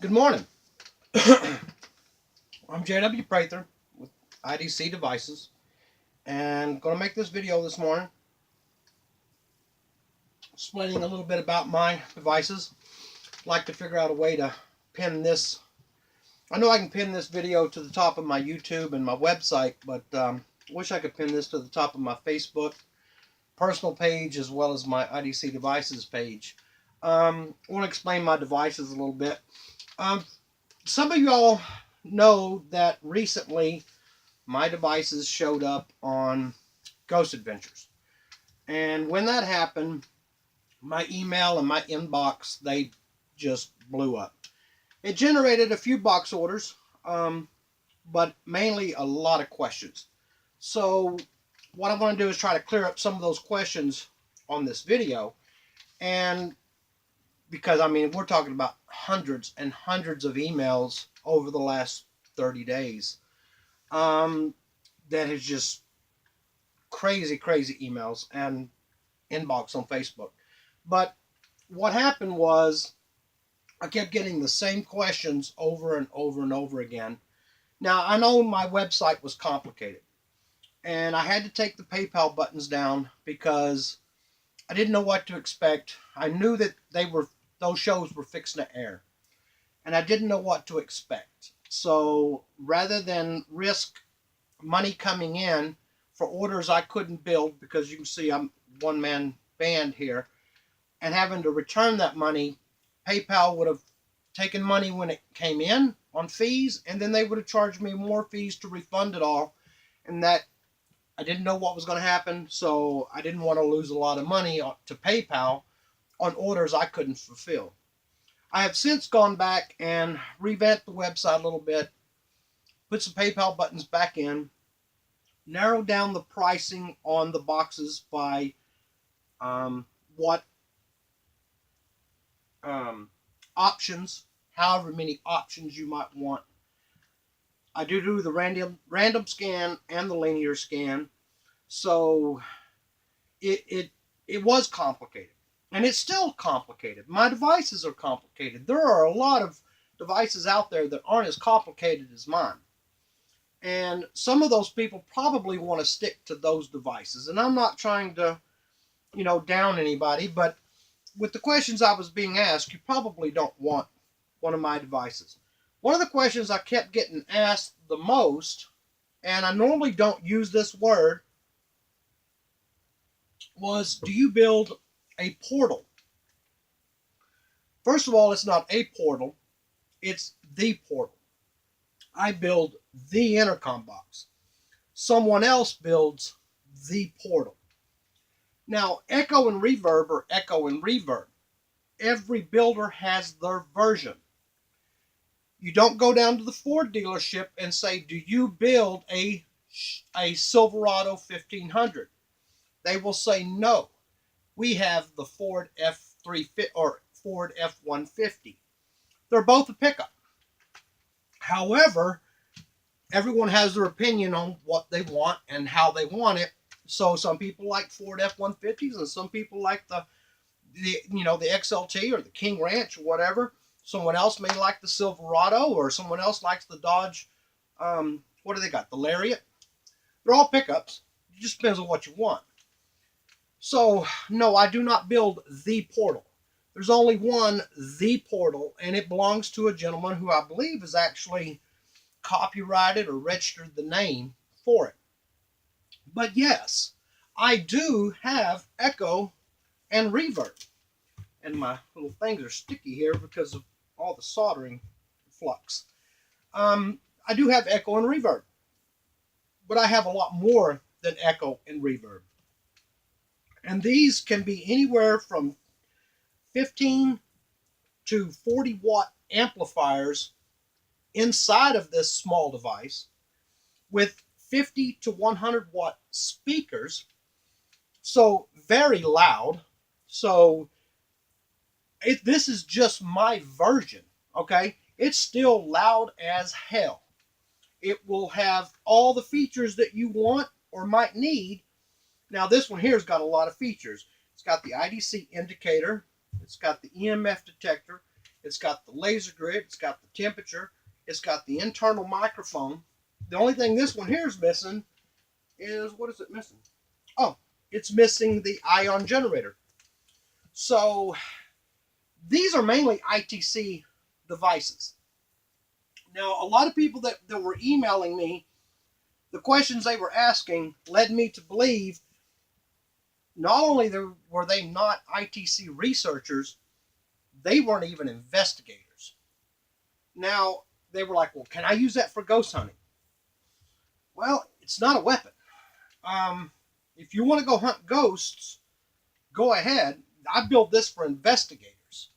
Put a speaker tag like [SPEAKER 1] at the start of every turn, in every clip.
[SPEAKER 1] Good morning. I'm J.W. Prather with IDC Devices, and going to make this video this morning explaining a little bit about my devices. I'd like to figure out a way to pin this. I know I can pin this video to the top of my YouTube and my website, but I wish I could pin this to the top of my Facebook personal page as well as my IDC Devices page. I want to explain my devices a little bit. Some of y'all know that recently my devices showed up on Ghost Adventures, and when that happened, my email and my inbox, they just blew up. It generated a few box orders, but mainly a lot of questions. So what I want to do is try to clear up some of those questions on this video. And because I mean, we're talking about hundreds and hundreds of emails over the last 30 days. That is just crazy emails and inbox on Facebook. But what happened was I kept getting the same questions over and over again. Now, I know my website was complicated, and I had to take the PayPal buttons down because I didn't know what to expect. I knew that those shows were fixing to air, and I didn't know what to expect. So rather than risk money coming in for orders I couldn't build, because you can see I'm one-man band here, and having to return that money, PayPal would have taken money when it came in on fees, and then they would have charged me more fees to refund it all, and that I didn't know what was going to happen, so I didn't want to lose a lot of money to PayPal on orders I couldn't fulfill. I have since gone back and revamped the website a little bit, put some PayPal buttons back in, narrowed down the pricing on the boxes by what options, however many options you might want. I do the random scan and the linear scan, so it was complicated, and it's still complicated. My devices are complicated. There are a lot of devices out there that aren't as complicated as mine, and some of those people probably want to stick to those devices. And I'm not trying to, down anybody, but with the questions I was being asked, you probably don't want one of my devices. One of the questions I kept getting asked the most, and I normally don't use this word, was, do you build a portal? First of all, it's not a portal, it's the portal. I build the intercom box. Someone else builds the portal. Now, echo and reverb are echo and reverb. Every builder has their version. You don't go down to the Ford dealership and say, do you build a Silverado 1500? They will say, no, we have the Ford F350 or Ford F150. They're both a pickup. However, everyone has their opinion on what they want and how they want it. So some people like Ford F-150s, and some people like the XLT or the King Ranch or whatever. Someone else may like the Silverado, or someone else likes the Dodge. What do they got? The Lariat. They're all pickups. It just depends on what you want. So no, I do not build the portal. There's only one the portal, and it belongs to a gentleman who I believe has actually copyrighted or registered the name for it. But yes, I do have echo and reverb. And my little things are sticky here because of all the soldering flux. I do have echo and reverb. But I have a lot more than echo and reverb. And these can be anywhere from 15 to 40 watt amplifiers inside of this small device, with 50 to 100 watt speakers, so very loud. So this is just my version, okay? It's still loud as hell. It will have all the features that you want or might need. Now this one here has got a lot of features. It's got the IDC indicator, it's got the EMF detector, It's got the laser grid. It's got the temperature. It's got the internal microphone. The only thing this one here is missing is, what is it missing? Oh, it's missing the ion generator. So these are mainly ITC devices. Now, a lot of people that were emailing me, the questions they were asking led me to believe not only were they not ITC researchers, they weren't even investigators. Now, they were like, well, can I use that for ghost hunting? Well, it's not a weapon. If you want to go hunt ghosts, go ahead. I built this for investigators.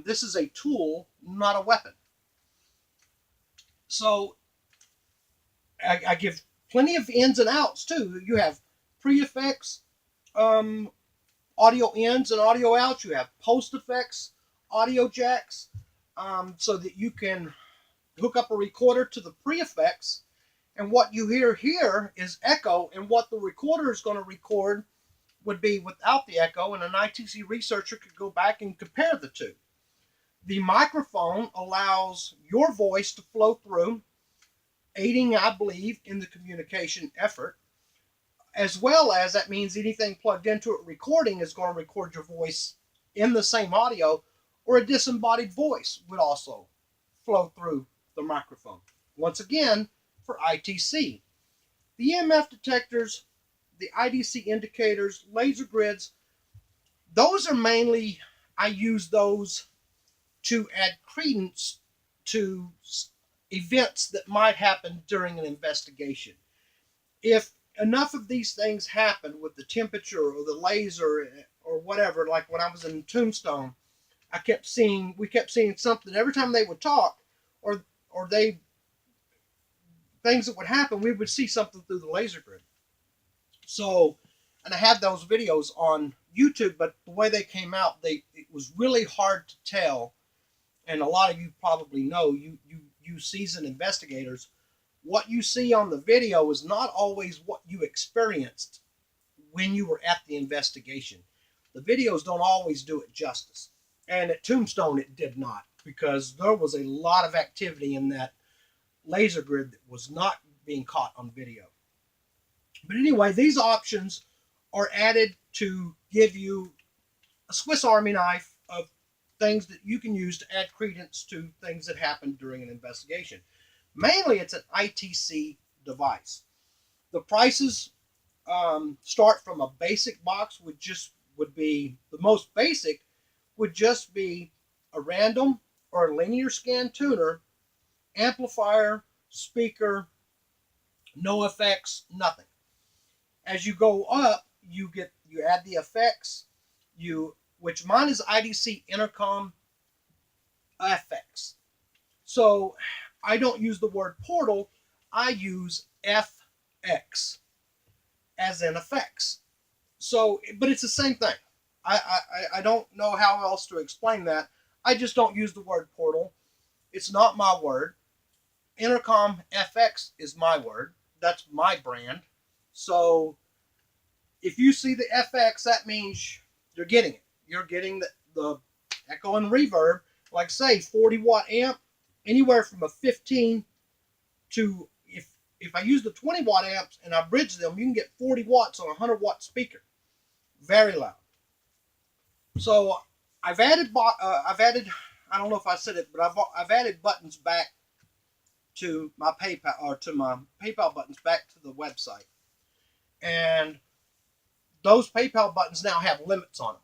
[SPEAKER 1] This is a tool, not a weapon. So I give plenty of ins and outs too. You have pre-effects, audio ins and audio outs. You have post-effects, audio jacks, so that you can hook up a recorder to the pre-effects. And what you hear here is echo, and what the recorder is going to record would be without the echo, and an ITC researcher could go back and compare the two. The microphone allows your voice to flow through, aiding, I believe, in the communication effort, as well as that means anything plugged into it recording is going to record your voice in the same audio, or a disembodied voice would also flow through the microphone. Once again, for ITC. The EMF detectors, the IDC indicators, laser grids, those are mainly, I use those to add credence to events that might happen during an investigation. If enough of these things happen with the temperature or the laser or whatever, like when I was in Tombstone, we kept seeing something every time they would talk, or things that would happen, we would see something through the laser grid. So, and I have those videos on YouTube, but the way they came out, it was really hard to tell. And a lot of you probably know, you seasoned investigators, what you see on the video is not always what you experienced when you were at the investigation. The videos don't always do it justice. And at Tombstone, it did not, because there was a lot of activity in that laser grid that was not being caught on video. But anyway, these options are added to give you a Swiss Army knife of things that you can use to add credence to things that happened during an investigation. Mainly, it's an ITC device. The prices start from a basic box, would be the most basic, would just be a random or a linear scan tuner, amplifier, speaker, no effects, nothing. As you go up, you add the effects, which mine is IDC InterComm FX. So I don't use the word portal, I use FX as in effects. So, but it's the same thing. I don't know how else to explain that. I just don't use the word portal. It's not my word. InterComm FX is my word. That's my brand. So if you see the FX, that means you're getting it. You're getting the echo and reverb. Like say 40 watt amp, anywhere from a 15 to, if I use the 20 watt amps and I bridge them, you can get 40 watts on a 100 watt speaker. Very loud. So I've added, I don't know if I said it, but I've added buttons back to my PayPal, or to my PayPal buttons back to the website. And those PayPal buttons now have limits on them.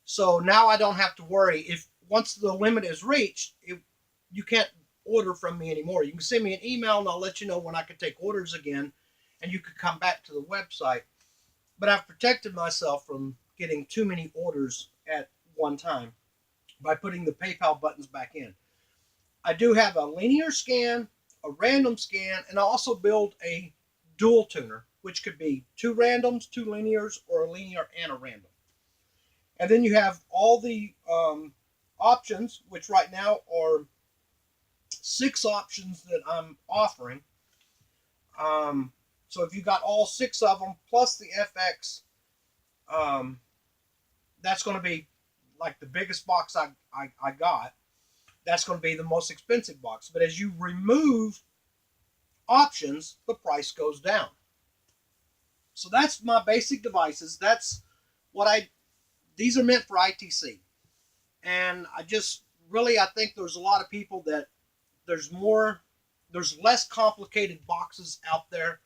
[SPEAKER 1] So now I don't have to worry if once the limit is reached, you can't order from me anymore. You can send me an email and I'll let you know when I can take orders again, and you could come back to the website. But I've protected myself from getting too many orders at one time by putting the PayPal buttons back in. I do have a linear scan, a random scan, and I also build a dual tuner, which could be 2 randoms, 2 linears, or a linear and a random. And then you have all the options, which right now are 6 options that I'm offering. So if you got all 6 of them plus the FX, that's going to be like the biggest box I got. that's going to be the most expensive box. But as you remove options, the price goes down. So that's my basic devices. That's what these are meant for ITC. And I think there's a lot of people that there's less complicated boxes out there,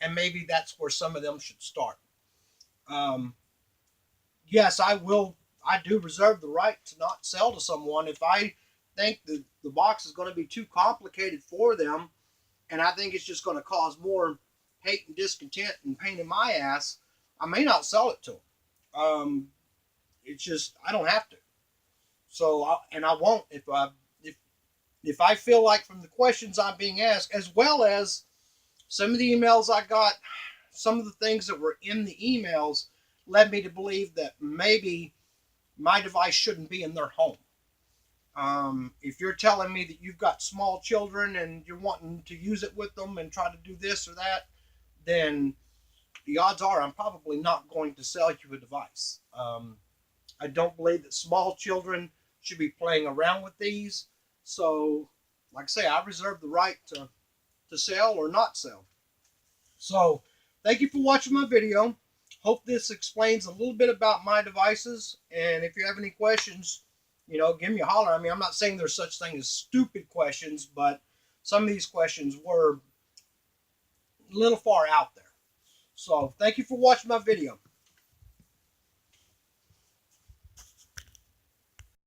[SPEAKER 1] and maybe that's where some of them should start. Um, yes, I do reserve the right to not sell to someone if I think the box is going to be too complicated for them, and I think it's just going to cause more hate and discontent and pain in my ass. I may not sell it to them. It's just I don't have to. And I won't if I feel like from the questions I'm being asked, as well as some of the emails I got, some of the things that were in the emails led me to believe that maybe my device shouldn't be in their home. If you're telling me that you've got small children and you're wanting to use it with them and try to do this or that, then the odds are I'm probably not going to sell you a device. I don't believe that small children should be playing around with these. So, like I say, I reserve the right to sell or not sell. So, thank you for watching my video. Hope this explains a little bit about my devices. And if you have any questions, give me a holler. I mean, I'm not saying there's such thing as stupid questions, but some of these questions were a little far out there. So, thank you for watching my video.